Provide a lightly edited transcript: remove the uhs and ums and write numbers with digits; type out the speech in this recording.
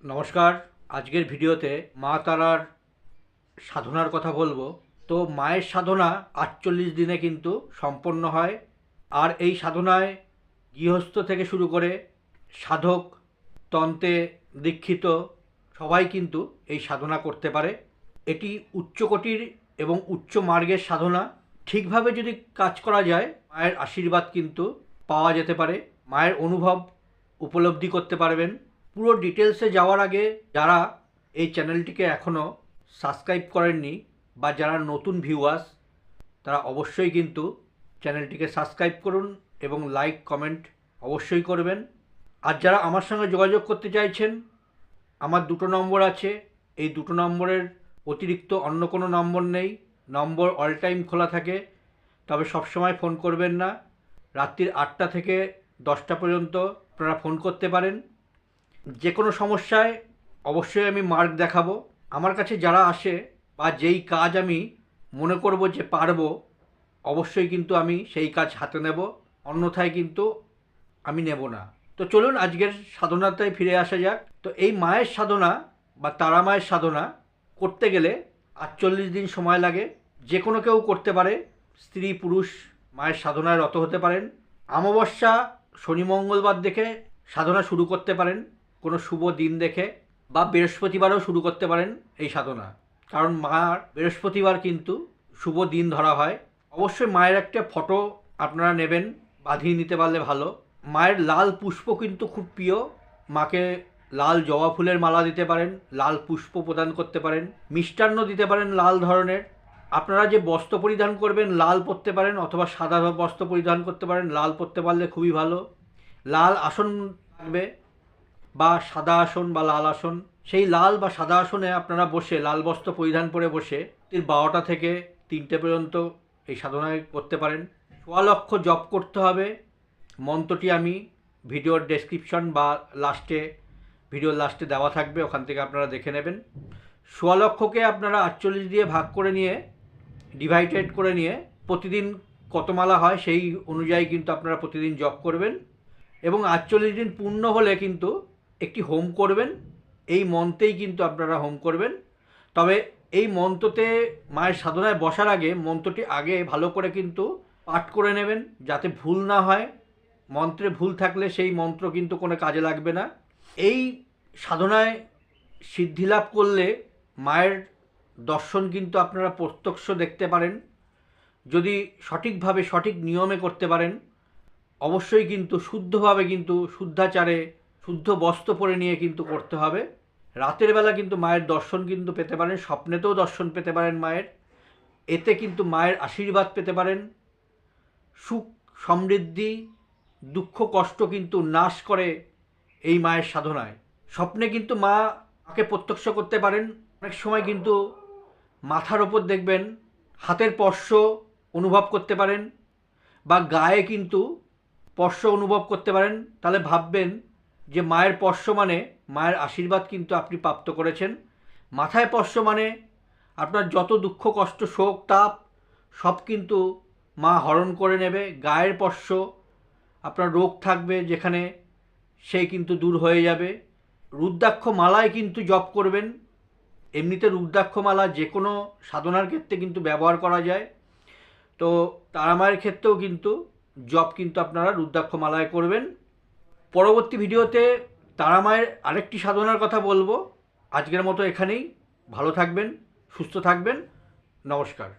নমস্কার। আজকের ভিডিওতে মা তারার সাধনার কথা বলবো। তো মায়ের সাধনা ৪৮ দিনে কিন্তু সম্পন্ন হয়। আর এই সাধনায় গৃহস্থ থেকে শুরু করে সাধক, তন্ত্রে দীক্ষিত সবাই কিন্তু এই সাধনা করতে পারে। এটি উচ্চকোটির এবং উচ্চ মার্গের সাধনা। ঠিকভাবে যদি কাজ করা যায় মায়ের আশীর্বাদ কিন্তু পাওয়া যেতে পারে, মায়ের অনুভব উপলব্ধি করতে পারবেন। পুরো ডিটেলসে যাওয়ার আগে যারা এই চ্যানেলটিকে এখনও সাবস্ক্রাইব করেননি বা যারা নতুন ভিউয়ার্স তারা অবশ্যই কিন্তু চ্যানেলটিকে সাবস্ক্রাইব করুন এবং লাইক কমেন্ট অবশ্যই করবেন। আর যারা আমার সঙ্গে যোগাযোগ করতে চাইছেন, আমার দুটো নম্বর আছে। এই দুটো নম্বরের অতিরিক্ত অন্য কোনো নম্বর নেই। নম্বর অল টাইম খোলা থাকে, তবে সবসময় ফোন করবেন না। রাত্রির ৮টা থেকে 10টা পর্যন্ত আপনারা ফোন করতে পারেন। যে কোনো সমস্যায় অবশ্যই আমি মার্গ দেখাবো। আমার কাছে যারা আসে বা যেই কাজ আমি মনে করব যে পারবো, অবশ্যই কিন্তু আমি সেই কাজ হাতে নেব, অন্যথায় কিন্তু আমি নেব না। তো চলুন আজকের সাধনাতে ফিরে আসা যাক। তো এই মায়ের সাধনা বা তারা মায়ের সাধনা করতে গেলে ৪৮ দিন সময় লাগে। যে কোনো কেউ করতে পারে, স্ত্রী পুরুষ মায়ের সাধনায় রত হতে পারেন। অমাবস্যা শনি মঙ্গলবার দেখে সাধনা শুরু করতে পারেন, কোনো শুভ দিন দেখে, বা বৃহস্পতিবারও শুরু করতে পারেন এই সাধনা, কারণ মার বৃহস্পতিবার কিন্তু শুভ দিন ধরা হয়। অবশ্যই মায়ের একটা ফটো আপনারা নেবেন, বাঁধিয়ে নিতে পারলে ভালো। মায়ের লাল পুষ্প কিন্তু খুব প্রিয়। মাকে লাল জবা ফুলের মালা দিতে পারেন, লাল পুষ্প প্রদান করতে পারেন, মিষ্টান্ন দিতে পারেন লাল ধরনের। আপনারা যে বস্ত্র পরিধান করবেন লাল পরতে পারেন, অথবা সাদা বস্ত্র পরিধান করতে পারেন। লাল পরতে পারলে খুবই ভালো। লাল আসন থাকবে, বা সাদা আসন বা লাল আসন। সেই লাল বা সাদা আসনে আপনারা বসে লাল বস্ত্র পরিধান করে বসে 12টা থেকে 3টে পর্যন্ত এই সাধনায় করতে পারেন। ১.৫ লক্ষ জপ করতে হবে। মন্ত্রটি আমি ভিডিওর ডেসক্রিপশন বা ভিডিওর লাস্টে দেওয়া থাকবে, ওখান থেকে আপনারা দেখে নেবেন। ১.৫ লক্ষকে আপনারা ৪৮ দিয়ে ভাগ করে নিয়ে, ডিভাইডেড করে নিয়ে, প্রতিদিন কত মালা হয় সেই অনুযায়ী কিন্তু আপনারা প্রতিদিন জপ করবেন। এবং ৪৮ দিন পূর্ণ হলে কিন্তু একটি হোম করবেন। এই মন্ত্রেই কিন্তু আপনারা হোম করবেন। তবে এই মন্ত্রতে মায়ের সাধনায় বসার আগে মন্ত্রটি আগে ভালো করে কিন্তু পাঠ করে নেবেন, যাতে ভুল না হয়। মন্ত্রে ভুল থাকলে সেই মন্ত্র কিন্তু কোনো কাজে লাগবে না। এই সাধনায় সিদ্ধিলাভ করলে মায়ের দর্শন কিন্তু আপনারা প্রত্যক্ষ দেখতে পারেন, যদি সঠিকভাবে সঠিক নিয়মে করতে পারেন। অবশ্যই কিন্তু শুদ্ধভাবে, কিন্তু শুদ্ধাচারে শুদ্ধ বস্ত্র পরে নিয়ে কিন্তু করতে হবে। রাতের বেলা কিন্তু মায়ের দর্শন কিন্তু পেতে পারেন, স্বপ্নেতেও দর্শন পেতে পারেন মায়ের। এতে কিন্তু মায়ের আশীর্বাদ পেতে পারেন। সুখ সমৃদ্ধি দুঃখ কষ্ট কিন্তু নাশ করে এই মায়ের সাধনায়। স্বপ্নে কিন্তু মাকে প্রত্যক্ষ করতে পারেন। অনেক সময় কিন্তু মাথার ওপর দেখবেন হাতের স্পর্শ অনুভব করতে পারেন, বা গায়ে কিন্তু স্পর্শ অনুভব করতে পারেন। তাহলে ভাববেন যে মায়ের স্পর্শ মানে মায়ের আশীর্বাদ কিন্তু আপনি প্রাপ্ত করেছেন। মাথায় স্পর্শ মানে আপনার যত দুঃখ কষ্ট শোক তাপ সব কিন্তু মা হরণ করে নেবে। গায়ের স্পর্শ আপনার রোগ থাকবে যেখানে, সেই কিন্তু দূর হয়ে যাবে। রুদ্রাক্ষ মালায় কিন্তু জপ করবেন। এমনিতে রুদ্রাক্ষ মালা যে কোনো সাধনার ক্ষেত্রে কিন্তু ব্যবহার করা যায়। তো তারামায়ের ক্ষেত্রেও কিন্তু জপ কিন্তু আপনারা রুদ্রাক্ষ মালায় করবেন। পরবর্তী ভিডিওতে তারামায়ের আরেকটি সাধনার কথা বলবো। আজকের মতো এখানেই। ভালো থাকবেন, সুস্থ থাকবেন। নমস্কার।